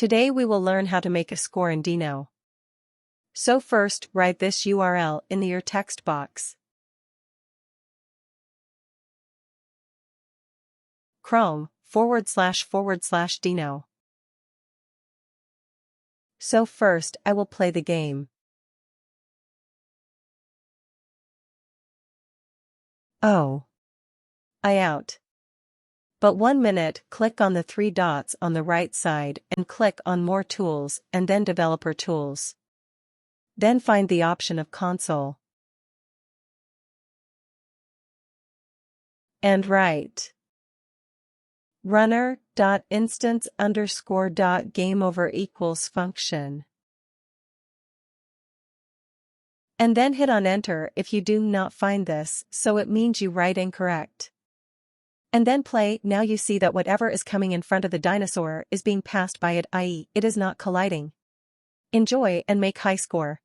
Today we will learn how to make a score in Dino. So first, write this URL in your text box. Chrome//Dino. So first I will play the game. Oh. I out. But 1 minute, click on the 3 dots on the right side and click on More Tools and then Developer Tools. Then find the option of Console. And write runner.instance_.gameover equals function. And then hit on Enter if you do not find this, so it means you write incorrect. And then play. Now you see that whatever is coming in front of the dinosaur is being passed by it, i.e., it is not colliding. Enjoy and make high score.